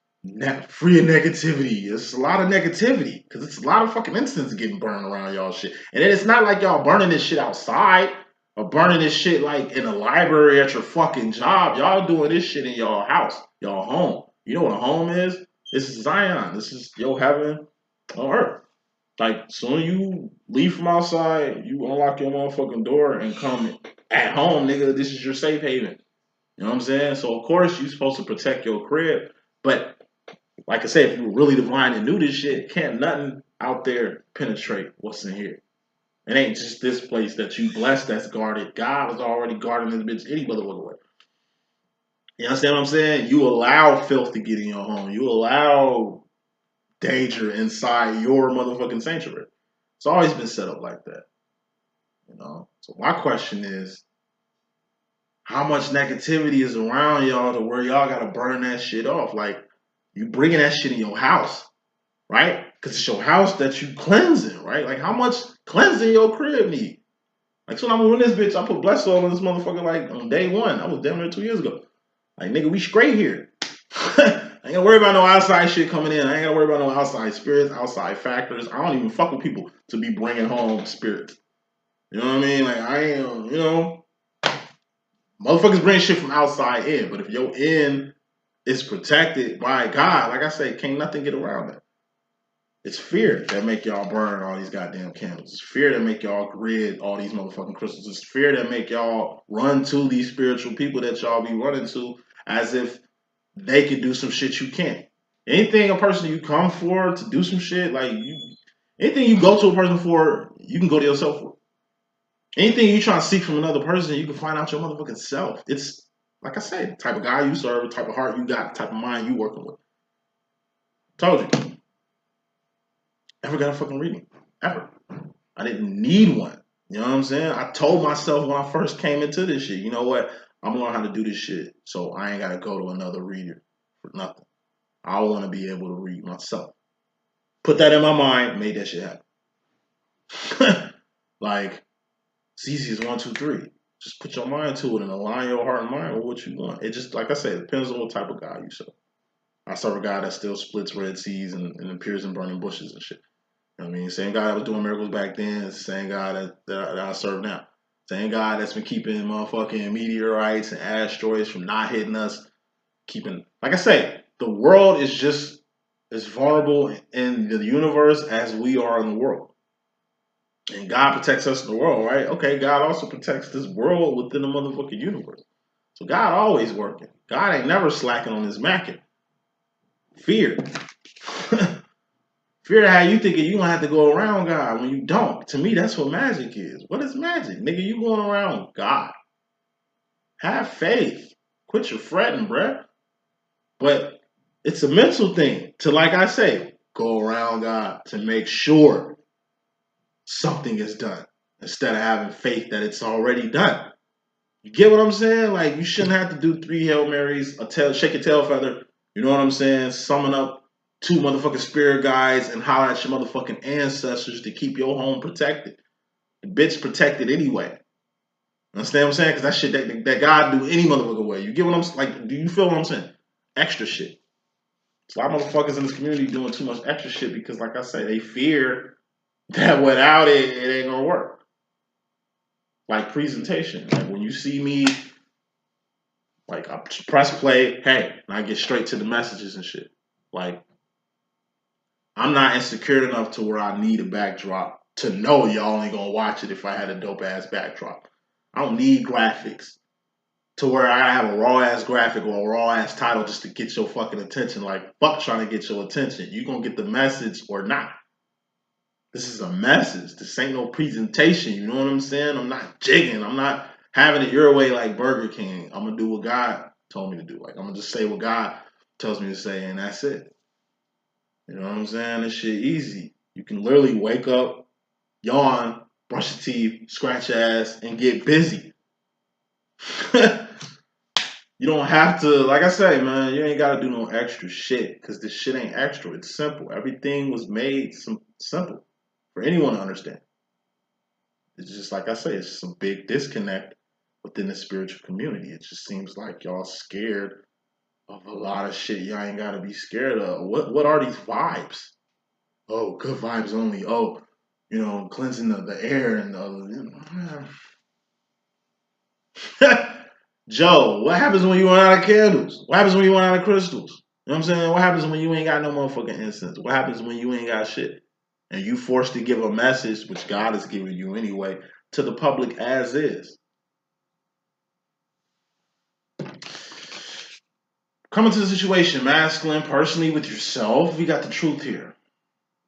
free of negativity. It's a lot of negativity because it's a lot of fucking incidents getting burned around y'all shit. And then it's not like y'all burning this shit outside or burning this shit like in a library at your fucking job. Y'all doing this shit in y'all house, y'all home. You know what a home is? This is Zion. This is your heaven on earth. Like, soon you leave from outside, you unlock your motherfucking door and come at home, nigga. This is your safe haven. You know what I'm saying? So, of course, you're supposed to protect your crib. But, like I said, if you were really divine and knew this shit, can't nothing out there penetrate what's in here. It ain't just this place that you blessed that's guarded. God is already guarding this bitch any motherfucker way. You understand what I'm saying? You allow filth to get in your home. You allow danger inside your motherfucking sanctuary. It's always been set up like that. You know? So my question is, how much negativity is around y'all to where y'all gotta burn that shit off? Like, you bringing that shit in your house, right? Because it's your house that you cleansing, right? Like, how much cleansing your crib need? Like, so when I'm moving this bitch, I put blessed oil in this motherfucker like on day one. I was damn near 2 years ago. Like, nigga, we straight here. I ain't gotta worry about no outside shit coming in. I ain't gotta worry about no outside spirits, outside factors. I don't even fuck with people to be bringing home spirits. You know what I mean? Like, I am, you know, motherfuckers bring shit from outside in. But if your in is protected by God, like I say, can't nothing get around that. It's fear that make y'all burn all these goddamn candles. It's fear that make y'all grid all these motherfucking crystals. It's fear that make y'all run to these spiritual people that y'all be running to as if they can do some shit you can't. Anything a person you come for to do some shit, like anything you go to a person for, you can go to yourself for. Anything you try to seek from another person, you can find out your motherfucking self. It's like I said, the type of guy you serve, the type of heart you got, the type of mind you working with. Told you. Never got a fucking reading. Ever. I didn't need one. You know what I'm saying? I told myself when I first came into this shit, you know what? I'm gonna learn how to do this shit so I ain't gotta go to another reader for nothing. I want to be able to read myself. Put that in my mind, made that shit happen. Like, it's easy as 1, 2, 3. Just put your mind to it and align your heart and mind with what you want. It just, like I said, it depends on what type of God you serve. I serve a God that still splits red seas and appears in burning bushes and shit. You know what I mean? Same God that was doing miracles back then is the same God that I serve now. Same God that's been keeping motherfucking meteorites and asteroids from not hitting us. Keeping, like I say, the world is just as vulnerable in the universe as we are in the world. And God protects us in the world, right? Okay, God also protects this world within the motherfucking universe. So God always working. God ain't never slacking on his macking. Fear. Fear how you thinking you gonna have to go around God when you don't. To me, that's what magic is. What is magic? Nigga, you going around God. Have faith. Quit your fretting, bruh. But it's a mental thing to, like I say, go around God to make sure something is done instead of having faith that it's already done. You get what I'm saying? Like, you shouldn't have to do 3 Hail Marys, shake a tail feather, you know what I'm saying? Summon up 2 motherfucking spirit guides and holler at your motherfucking ancestors to keep your home protected. The bitch protected anyway. Understand what I'm saying? Because that shit that God do any motherfucking way. You get what I'm saying? Like, do you feel what I'm saying? Extra shit. So a lot of motherfuckers in this community doing too much extra shit because, like I say, they fear that without it, it ain't gonna work. Like presentation. Like when you see me, like I press play, hey, and I get straight to the messages and shit. Like, I'm not insecure enough to where I need a backdrop to know y'all ain't gonna watch it if I had a dope ass backdrop. I don't need graphics to where I have a raw ass graphic or a raw ass title just to get your fucking attention. Like, fuck trying to get your attention. You gonna get the message or not. This is a message. This ain't no presentation. You know what I'm saying? I'm not jigging. I'm not having it your way like Burger King. I'm gonna do what God told me to do. Like, I'm gonna just say what God tells me to say, and that's it. You know what I'm saying? This shit easy. You can literally wake up, yawn, brush your teeth, scratch your ass, and get busy. You don't have to, like I say, man, you ain't gotta do no extra shit, because this shit ain't extra. It's simple. Everything was made simple for anyone to understand. It's just like I say, it's some big disconnect within the spiritual community. It just seems like y'all scared of a lot of shit y'all ain't gotta be scared of. What are these vibes? Oh, good vibes only. Oh, you know, cleansing the air and Joe, what happens when you run out of candles? What happens when you run out of crystals? You know what I'm saying? What happens when you ain't got no motherfucking incense? What happens when you ain't got shit? And you forced to give a message, which God is giving you anyway, to the public as is. Coming to the situation, masculine, personally with yourself, we got the truth here.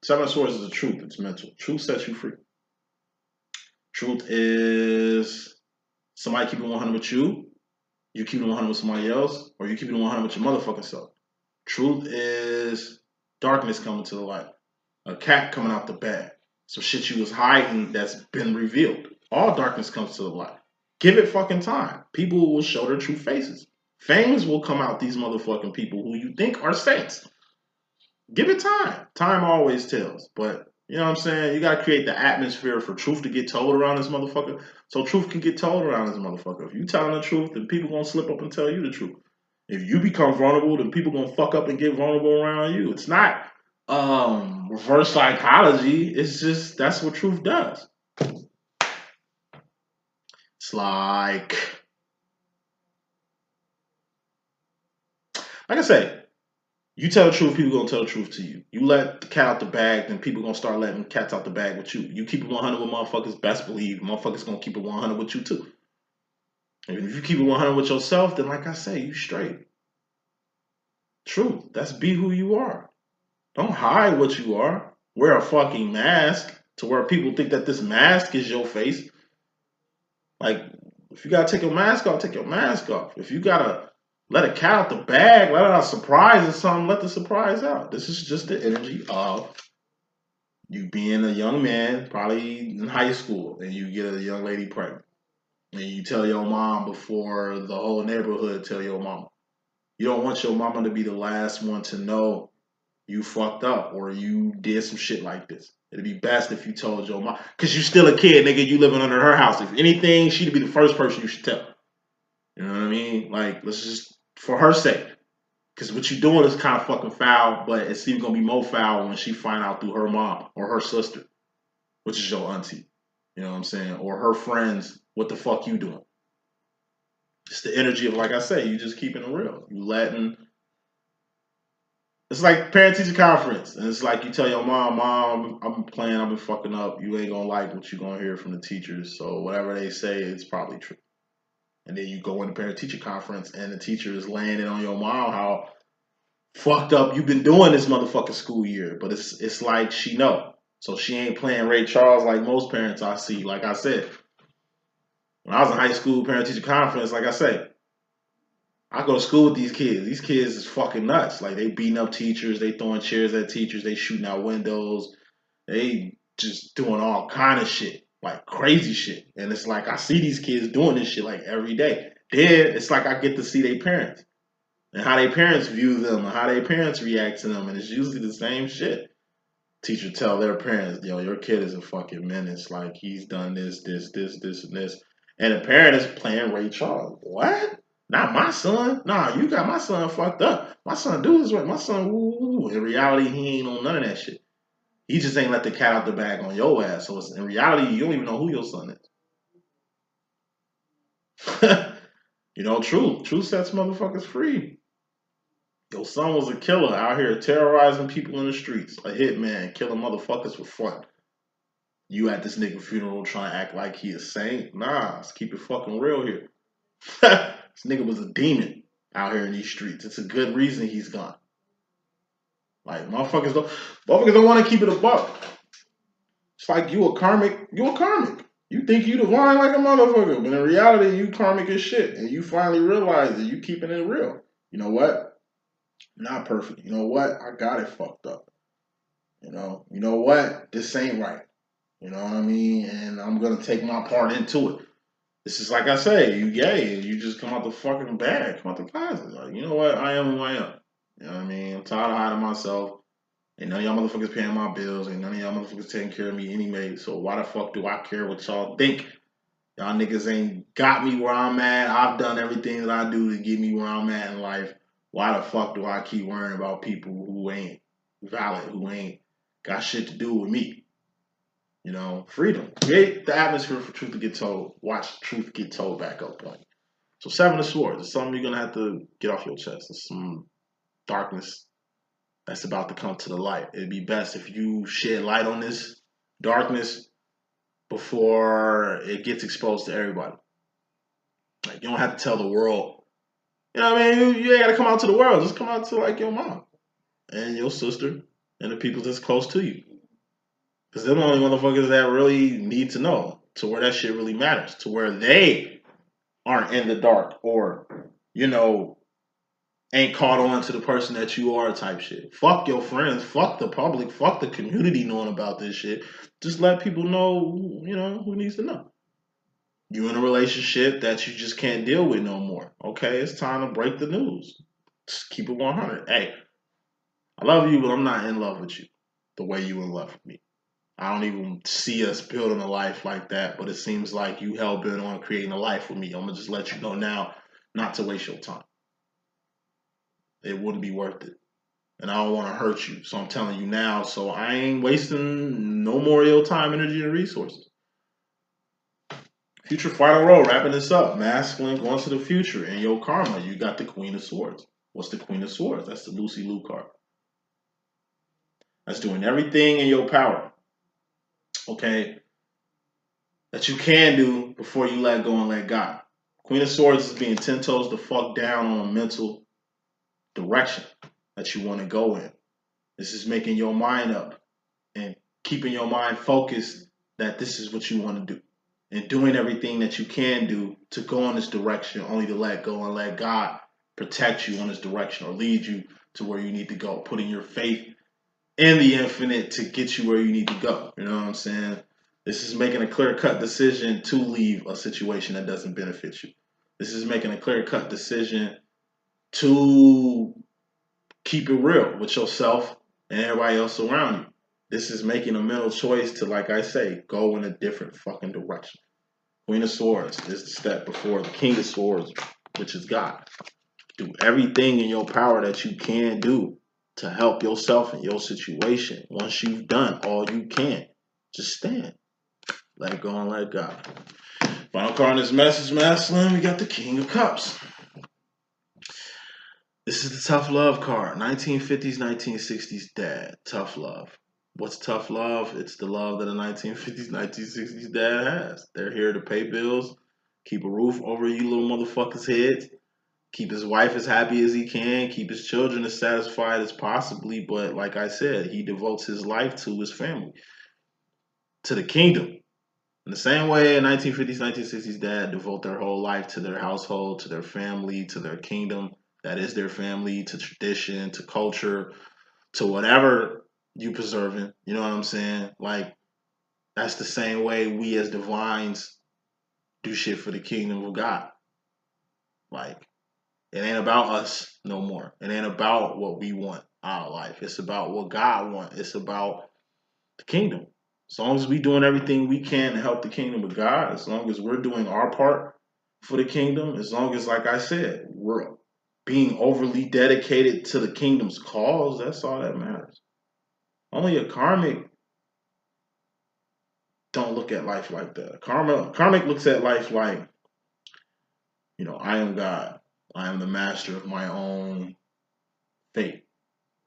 7 of Swords is the truth. It's mental. Truth sets you free. Truth is somebody keeping 100 with you, you keeping 100 with somebody else, or you keeping 100 with your motherfucking self. Truth is darkness coming to the light. A cat coming out the bag. Some shit you was hiding that's been revealed. All darkness comes to the light. Give it fucking time. People will show their true faces. Fangs will come out these motherfucking people who you think are saints. Give it time. Time always tells. But, you know what I'm saying? You got to create the atmosphere for truth to get told around this motherfucker. So truth can get told around this motherfucker. If you telling the truth, then people going to slip up and tell you the truth. If you become vulnerable, then people going to fuck up and get vulnerable around you. It's not reverse psychology. It's just, that's what truth does. It's like I say, you tell the truth, people gonna tell the truth to you. You let the cat out the bag, then people gonna start letting cats out the bag with you. You keep it 100 with motherfuckers, best believe motherfuckers gonna keep it 100 with you too. And if you keep it 100 with yourself, then like I say, you straight. Truth. That's be who you are. Don't hide what you are. Wear a fucking mask to where people think that this mask is your face. Like, if you gotta take your mask off, take your mask off. If you gotta let a cat out the bag, let out a surprise or something, let the surprise out. This is just the energy of You being a young man, probably in high school, and you get a young lady pregnant. And you tell your mom before the whole neighborhood tell your mama. You don't want your mama to be the last one to know you fucked up or you did some shit like this. It'd be best if you told your mom. Because you still a kid, nigga. You living under her house. If anything, she'd be the first person you should tell. You know what I mean? Like, let's just, for her sake. Because what you're doing is kind of fucking foul, but it's even going to be more foul when she find out through her mom or her sister, which is your auntie. You know what I'm saying? Or her friends, what the fuck you doing? It's the energy of, like I say, you just keeping it real. You letting. It's like parent teacher conference, and it's like you tell your mom, I've been playing, I've been fucking up. You ain't gonna like what you're gonna hear from the teachers, so whatever they say, it's probably true. And then you go in the parent teacher conference, and the teacher is laying it on your mom how fucked up you've been doing this motherfucking school year. But it's like she know, so she ain't playing Ray Charles like most parents I see. Like I said, when I was in high school parent teacher conference, like I say, I go to school with these kids. These kids is fucking nuts. Like they beating up teachers, they throwing chairs at teachers, they shooting out windows, they just doing all kind of shit, like crazy shit. And it's like I see these kids doing this shit like every day. Then it's like I get to see their parents and how their parents view them and how their parents react to them, and it's usually the same shit. Teacher tell their parents, yo, your kid is a fucking menace. Like he's done this, and this. And the parent is playing Ray Charles. What? Not my son. Nah, you got my son fucked up. My son do this right. My son, woo. In reality, he ain't on none of that shit. He just ain't let the cat out the bag on your ass. So it's, in reality, you don't even know who your son is. You know, truth. Truth sets motherfuckers free. Your son was a killer out here terrorizing people in the streets. A hitman killing motherfuckers for fun. You at this nigga funeral trying to act like he a saint? Nah, let's keep it fucking real here. This nigga was a demon out here in these streets. It's a good reason he's gone. Like motherfuckers don't want to keep it a buck. It's like you a karmic. You a karmic. You think you divine like a motherfucker, but in reality you karmic as shit. And you finally realize that you keeping it real. You know what? Not perfect. You know what? I got it fucked up. You know what? This ain't right. You know what I mean? And I'm gonna take my part into it. This is like I say, you gay and you just come out the fucking bag, come out the closet. Like, you know what? I am who I am. You know what I mean? I'm tired of hiding myself. Ain't none of y'all motherfuckers paying my bills. Ain't none of y'all motherfuckers taking care of me anyway. So why the fuck do I care what y'all think? Y'all niggas ain't got me where I'm at. I've done everything that I do to get me where I'm at in life. Why the fuck do I keep worrying about people who ain't valid, who ain't got shit to do with me? You know, freedom. Create the atmosphere for truth to get told. Watch truth get told back up on you. So Seven of Swords is something you're gonna have to get off your chest. It's some darkness that's about to come to the light. It'd be best if you shed light on this darkness before it gets exposed to everybody. Like you don't have to tell the world. You know what I mean? You ain't gotta come out to the world. Just come out to like your mom and your sister and the people that's close to you. Because they're the only motherfuckers that really need to know to where that shit really matters. To where they aren't in the dark or, you know, ain't caught on to the person that you are type shit. Fuck your friends. Fuck the public. Fuck the community knowing about this shit. Just let people know, you know, who needs to know. You in a relationship that you just can't deal with no more. Okay, it's time to break the news. Just keep it 100. Hey, I love you, but I'm not in love with you the way you in love with me. I don't even see us building a life like that, but it seems like you hell bent on creating a life with me. I'm gonna just let you know now not to waste your time. It wouldn't be worth it. And I don't want to hurt you. So I'm telling you now, so I ain't wasting no more of your time, energy, and resources. Future final row, wrapping this up. Masculine going to the future. In your karma, you got the Queen of Swords. What's the Queen of Swords? That's the Lucy Liu card. That's doing everything in your power. Okay? That you can do before you let go and let God. Queen of Swords is being 10 toes the fuck down on a mental direction that you want to go in. This is making your mind up and keeping your mind focused that this is what you want to do. And doing everything that you can do to go in this direction, only to let go and let God protect you in this direction or lead you to where you need to go. Putting your faith in the infinite to get you where you need to go. You know what I'm saying? This is making a clear-cut decision to leave a situation that doesn't benefit you. This is making a clear-cut decision to keep it real with yourself and everybody else around you. This is making a mental choice to, like I say, go in a different fucking direction. Queen of Swords is the step before the King of Swords, which is God. Do everything in your power that you can do to help yourself in your situation. Once you've done all you can, just stand. Let go and let God. Final card in this message, masculine, we got the King of Cups. This is the tough love card. 1950s, 1960s dad. Tough love. What's tough love? It's the love that a 1950s, 1960s dad has. They're here to pay bills, keep a roof over you little motherfuckers' heads, keep his wife as happy as he can, keep his children as satisfied as possibly. But like I said, he devotes his life to his family, to the kingdom. In the same way a 1950s, 1960s dad devote their whole life to their household, to their family, to their kingdom. That is their family, to tradition, to culture, to whatever you preserving. You know what I'm saying? Like, that's the same way we as divines do shit for the kingdom of God. Like, it ain't about us no more. It ain't about what we want out of life. It's about what God wants. It's about the kingdom. As long as we doing everything we can to help the kingdom of God, as long as we're doing our part for the kingdom, as long as, like I said, we're being overly dedicated to the kingdom's cause, that's all that matters. Only a karmic don't look at life like that. Karmic looks at life like, I am God. I am the master of my own fate.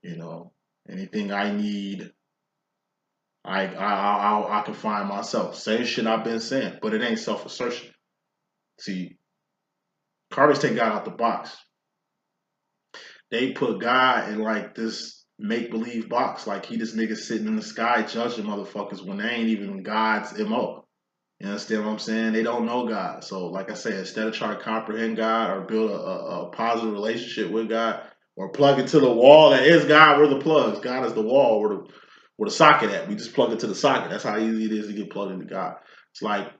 Anything I need, I can find myself. Same shit I've been saying, but it ain't self-assertion. See, karmics take God out the box. They put God in like this make-believe box, like he this nigga sitting in the sky judging motherfuckers when they ain't even God's MO. You understand what I'm saying? They don't know God. So like I said, instead of trying to comprehend God or build a positive relationship with God or plug into the wall that is God, we're the plugs. God is the wall, where the socket at. We just plug it to the socket. That's how easy it is to get plugged into God. It's like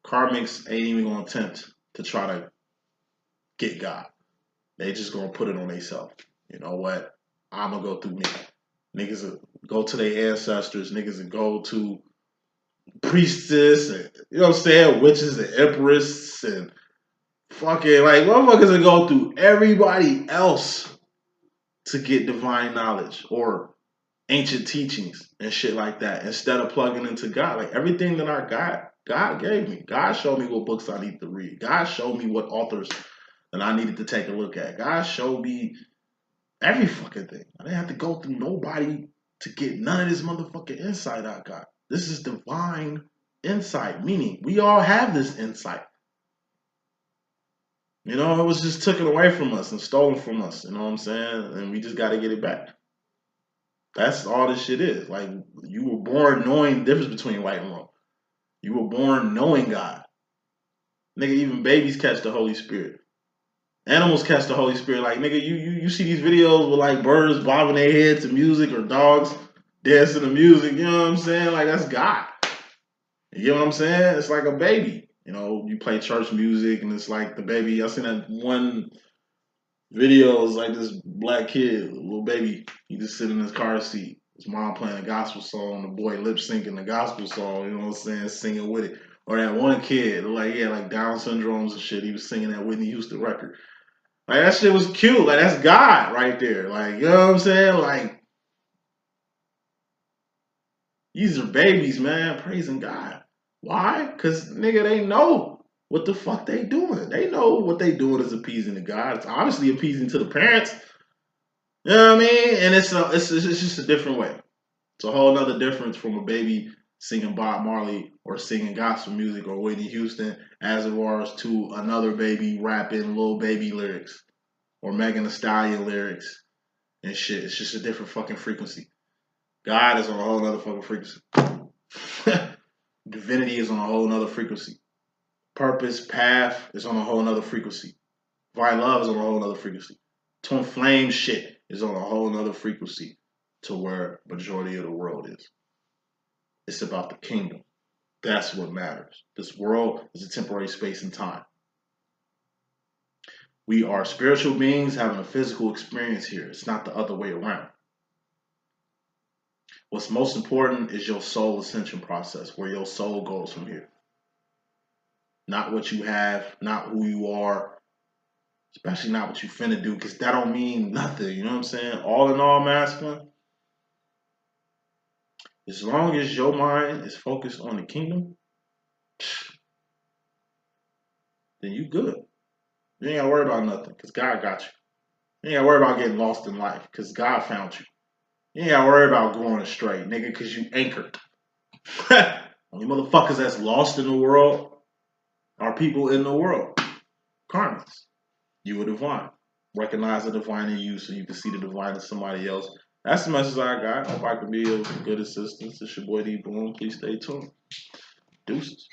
karmics ain't even gonna attempt to try to get God. They just gonna put it on themselves. You know what? I'm gonna go through me. Niggas will go to their ancestors. Niggas will go to priestess and, you know what I'm saying, witches and empress and fucking, like, motherfuckers will go through everybody else to get divine knowledge or ancient teachings and shit like that instead of plugging into God. Like, everything that I got, God gave me. God showed me what books I need to read. God showed me what authors that I needed to take a look at. God showed me every fucking thing. I didn't have to go through nobody to get none of this motherfucking insight I got. This is divine insight, meaning we all have this insight. It was just taken away from us and stolen from us. You know what I'm saying? And we just got to get it back. That's all this shit is. Like, you were born knowing the difference between right and wrong. You were born knowing God. Nigga, even babies catch the Holy Spirit. Animals catch the Holy Spirit. Like, nigga, you see these videos with like birds bobbing their heads to music or dogs dancing to music. You know what I'm saying? Like, that's God. You get what I'm saying? It's like a baby. You play church music and it's like the baby. I seen that one video. It's like this black kid, little baby. He just sitting in his car seat. His mom playing a gospel song. The boy lip syncing the gospel song. You know what I'm saying? Singing with it. Or that one kid, like he had like Down syndromes and shit. He was singing that Whitney Houston record. Like, that shit was cute. Like, that's God right there. Like, you know what I'm saying? Like, these are babies, man, praising God. Why? Because, nigga, they know what the fuck they doing. They know what they doing is appeasing to God. It's obviously appeasing to the parents. You know what I mean? And it's just a different way. It's a whole nother difference from a baby singing Bob Marley or singing gospel music or Whitney Houston as it was to another baby rapping Lil Baby lyrics or Megan Thee Stallion lyrics and shit. It's just a different fucking frequency. God is on a whole nother fucking frequency. Divinity is on a whole nother frequency. Purpose, path is on a whole nother frequency. Divine love is on a whole nother frequency. Twin flame shit is on a whole nother frequency. to where majority of the world is. It's about the kingdom. That's what matters. This world is a temporary space and time. We are spiritual beings having a physical experience here. It's not the other way around. What's most important is your soul ascension process, where your soul goes from here. Not what you have, not who you are, especially not what you finna do, because that don't mean nothing. You know what I'm saying? All in all, masculine, as long as your mind is focused on the kingdom, then you good. You ain't gotta worry about nothing, because God got you. You ain't gotta worry about getting lost in life, because God found you. You ain't gotta worry about going astray, nigga, because you anchored. Only motherfuckers that's lost in the world are people in the world. Karmics. You a divine. Recognize the divine in you so you can see the divine in somebody else. That's the message I got. Hope I can be of good assistance. It's your boy D.Boom. Please stay tuned. Deuces.